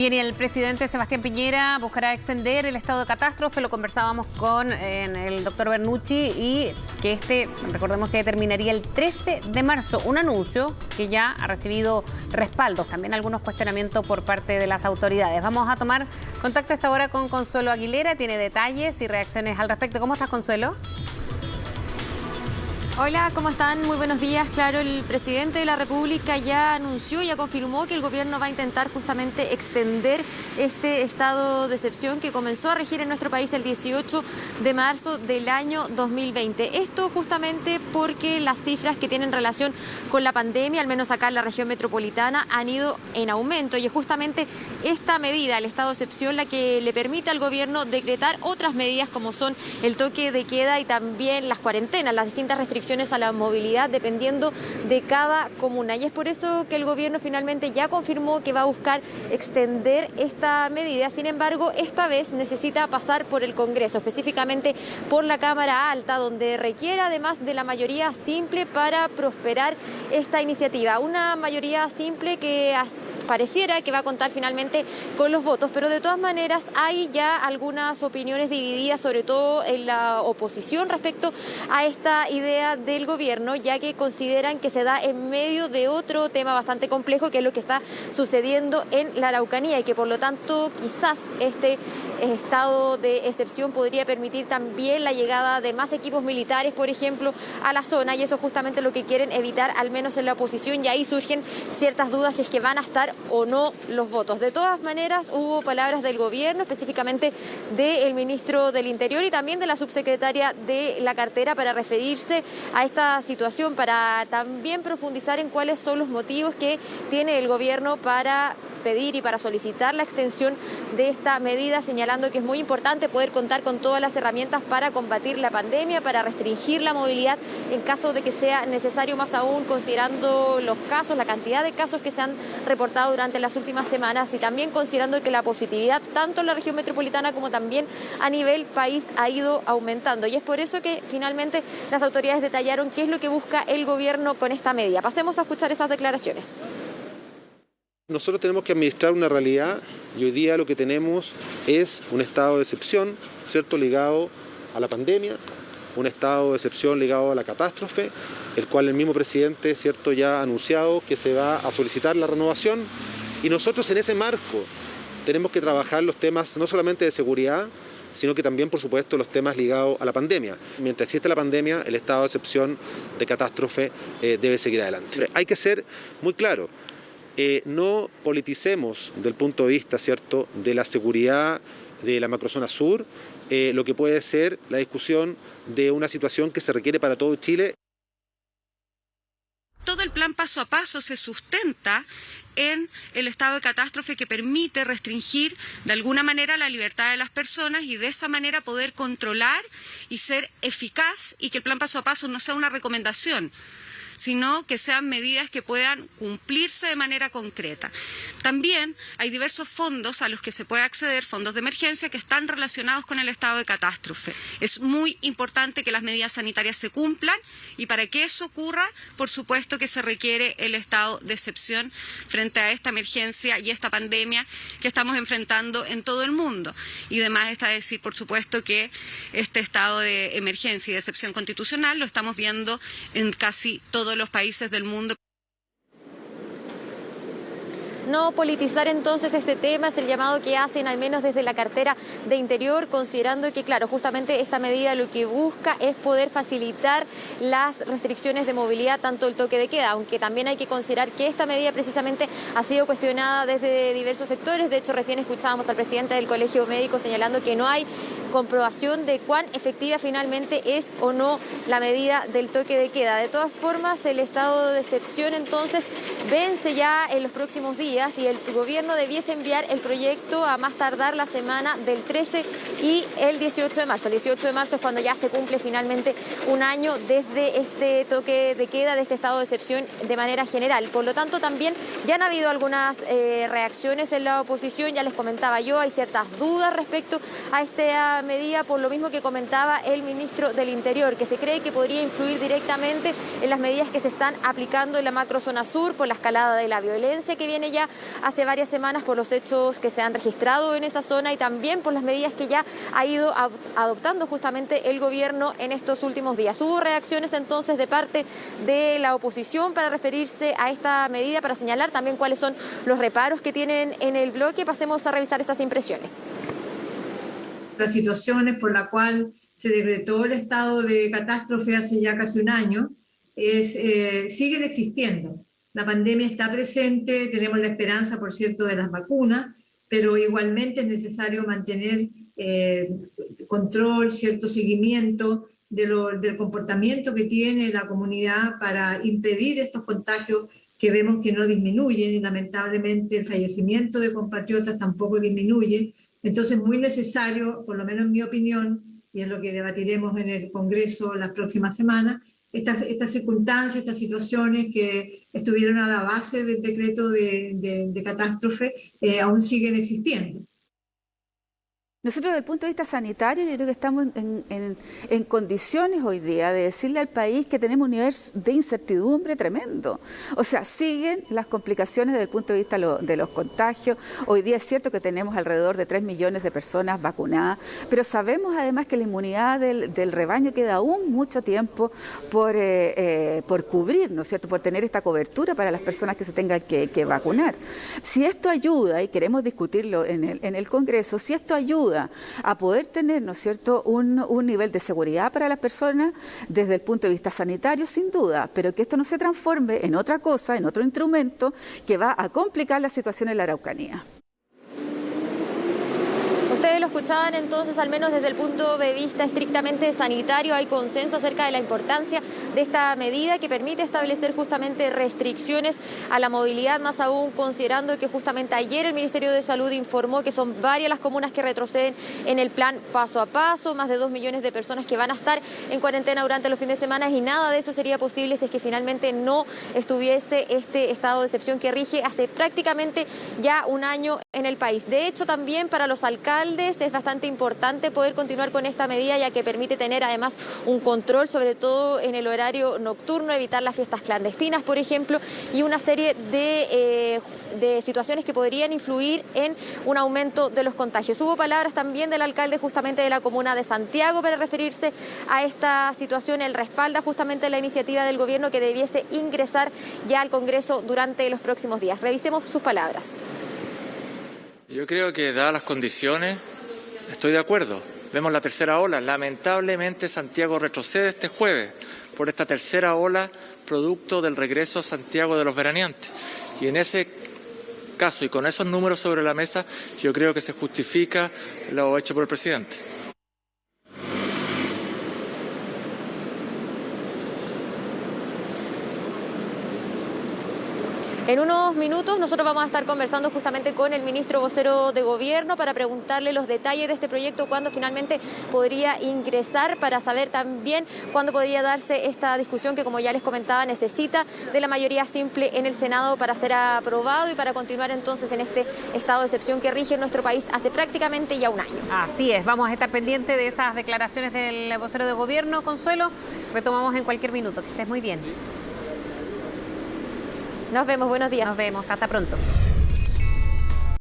Bien, y el presidente Sebastián Piñera buscará extender el estado de catástrofe. Lo conversábamos con el doctor Bernucci y que recordemos que terminaría el 13 de marzo. Un anuncio que ya ha recibido respaldos, también algunos cuestionamientos por parte de las autoridades. Vamos a tomar contacto a esta hora con Consuelo Aguilera. Tiene detalles y reacciones al respecto. ¿Cómo estás, Consuelo? Hola, ¿cómo están? Muy buenos días. Claro, el presidente de la República ya anunció, ya confirmó que el gobierno va a intentar justamente extender este estado de excepción que comenzó a regir en nuestro país el 18 de marzo del año 2020. Esto justamente porque las cifras que tienen relación con la pandemia, al menos acá en la región metropolitana, han ido en aumento y es justamente esta medida, el estado de excepción, la que le permite al gobierno decretar otras medidas como son el toque de queda y también las cuarentenas, las distintas restricciones a la movilidad dependiendo de cada comuna. Y es por eso que el gobierno finalmente ya confirmó que va a buscar extender esta medida. Sin embargo, esta vez necesita pasar por el Congreso, específicamente por la Cámara Alta, donde requiere además de la mayoría simple para prosperar esta iniciativa. Una mayoría simple que pareciera que va a contar finalmente con los votos, pero de todas maneras hay ya algunas opiniones divididas, sobre todo en la oposición respecto a esta idea del gobierno, ya que consideran que se da en medio de otro tema bastante complejo, que es lo que está sucediendo en la Araucanía y que por lo tanto quizás este estado de excepción podría permitir también la llegada de más equipos militares, por ejemplo, a la zona, y eso es justamente lo que quieren evitar, al menos en la oposición, y ahí surgen ciertas dudas si es que van a estar o no los votos. De todas maneras, hubo palabras del gobierno, específicamente del ministro del Interior y también de la subsecretaria de la cartera para referirse a esta situación, para también profundizar en cuáles son los motivos que tiene el gobierno para pedir y para solicitar la extensión de esta medida, señalando que es muy importante poder contar con todas las herramientas para combatir la pandemia, para restringir la movilidad en caso de que sea necesario, más aún considerando los casos, la cantidad de casos que se han reportado durante las últimas semanas y también considerando que la positividad tanto en la región metropolitana como también a nivel país ha ido aumentando. Y es por eso que finalmente las autoridades detallaron qué es lo que busca el gobierno con esta medida. Pasemos a escuchar esas declaraciones. Nosotros tenemos que administrar una realidad y hoy día lo que tenemos es un estado de excepción, ¿cierto?, ligado a la pandemia, un estado de excepción ligado a la catástrofe, el cual el mismo presidente, ¿cierto?, ya ha anunciado que se va a solicitar la renovación y nosotros en ese marco tenemos que trabajar los temas no solamente de seguridad, sino que también, por supuesto, los temas ligados a la pandemia. Mientras existe la pandemia, el estado de excepción de catástrofe debe seguir adelante. Hay que ser muy claro. No politicemos del punto de vista, ¿cierto?, de la seguridad de la macrozona sur, lo que puede ser la discusión de una situación que se requiere para todo Chile. Todo el plan paso a paso se sustenta en el estado de catástrofe que permite restringir de alguna manera la libertad de las personas y de esa manera poder controlar y ser eficaz y que el plan paso a paso no sea una recomendación, sino que sean medidas que puedan cumplirse de manera concreta. También hay diversos fondos a los que se puede acceder, fondos de emergencia, que están relacionados con el estado de catástrofe. Es muy importante que las medidas sanitarias se cumplan y para que eso ocurra, por supuesto que se requiere el estado de excepción frente a esta emergencia y esta pandemia que estamos enfrentando en todo el mundo. Y además está decir, por supuesto, que este estado de emergencia y de excepción constitucional lo estamos viendo en casi todos los países del mundo. No politizar entonces este tema es el llamado que hacen al menos desde la cartera de Interior, considerando que, claro, justamente esta medida lo que busca es poder facilitar las restricciones de movilidad, tanto el toque de queda, aunque también hay que considerar que esta medida precisamente ha sido cuestionada desde diversos sectores. De hecho, recién escuchábamos al presidente del Colegio Médico señalando que no hay comprobación de cuán efectiva finalmente es o no la medida del toque de queda. De todas formas, el estado de excepción entonces vence ya en los próximos días y el gobierno debiese enviar el proyecto a más tardar la semana del 13 y el 18 de marzo. El 18 de marzo es cuando ya se cumple finalmente un año desde este toque de queda, de este estado de excepción de manera general. Por lo tanto, también ya han habido algunas reacciones en la oposición, ya les comentaba yo, hay ciertas dudas respecto a esta medida, por lo mismo que comentaba el ministro del Interior, que se cree que podría influir directamente en las medidas que se están aplicando en la macrozona sur por la escalada de la violencia que viene ya hace varias semanas por los hechos que se han registrado en esa zona y también por las medidas que ya ha ido adoptando justamente el gobierno en estos últimos días. Hubo reacciones entonces de parte de la oposición para referirse a esta medida, para señalar también cuáles son los reparos que tienen en el bloque. Pasemos a revisar esas impresiones. Las situaciones por la cual se decretó el estado de catástrofe hace ya casi un año siguen existiendo. La pandemia está presente, tenemos la esperanza, por cierto, de las vacunas, pero igualmente es necesario mantener control, cierto seguimiento del comportamiento que tiene la comunidad para impedir estos contagios que vemos que no disminuyen, y lamentablemente el fallecimiento de compatriotas tampoco disminuye. Entonces es muy necesario, por lo menos en mi opinión, y es lo que debatiremos en el Congreso las próximas semanas, estas circunstancias, estas situaciones que estuvieron a la base del decreto de catástrofe aún siguen existiendo. Nosotros desde el punto de vista sanitario yo creo que estamos en condiciones hoy día de decirle al país que tenemos un nivel de incertidumbre tremendo. O sea, siguen las complicaciones desde el punto de vista de los contagios. Hoy día es cierto que tenemos alrededor de 3 millones de personas vacunadas, pero sabemos además que la inmunidad del rebaño queda aún mucho tiempo por cubrir, ¿no es cierto?, por tener esta cobertura para las personas que se tengan que vacunar. Si esto ayuda, y queremos discutirlo en el Congreso, si esto ayuda a poder tener, ¿no es cierto?, un nivel de seguridad para las personas desde el punto de vista sanitario, sin duda, pero que esto no se transforme en otra cosa, en otro instrumento que va a complicar la situación en la Araucanía. Ustedes lo escuchaban entonces, al menos desde el punto de vista estrictamente sanitario, hay consenso acerca de la importancia de esta medida que permite establecer justamente restricciones a la movilidad, más aún considerando que justamente ayer el Ministerio de Salud informó que son varias las comunas que retroceden en el plan paso a paso, más de 2 millones de personas que van a estar en cuarentena durante los fines de semana, y nada de eso sería posible si es que finalmente no estuviese este estado de excepción que rige hace prácticamente ya un año en el país. De hecho, también para los alcaldes es bastante importante poder continuar con esta medida, ya que permite tener además un control, sobre todo en el horario nocturno, evitar las fiestas clandestinas, por ejemplo, y una serie de situaciones que podrían influir en un aumento de los contagios. Hubo palabras también del alcalde justamente de la comuna de Santiago para referirse a esta situación. Él respalda justamente la iniciativa del gobierno que debiese ingresar ya al Congreso durante los próximos días. Revisemos sus palabras. Yo creo que, dadas las condiciones, estoy de acuerdo. Vemos la tercera ola. Lamentablemente, Santiago retrocede este jueves por esta tercera ola, producto del regreso a Santiago de los veraneantes. Y en ese caso, y con esos números sobre la mesa, yo creo que se justifica lo hecho por el presidente. En unos minutos nosotros vamos a estar conversando justamente con el ministro vocero de Gobierno para preguntarle los detalles de este proyecto, cuándo finalmente podría ingresar, para saber también cuándo podría darse esta discusión que, como ya les comentaba, necesita de la mayoría simple en el Senado para ser aprobado y para continuar entonces en este estado de excepción que rige en nuestro país hace prácticamente ya un año. Así es, vamos a estar pendientes de esas declaraciones del vocero de Gobierno, Consuelo. Retomamos en cualquier minuto. Que estés muy bien. Nos vemos, buenos días. Nos vemos, hasta pronto.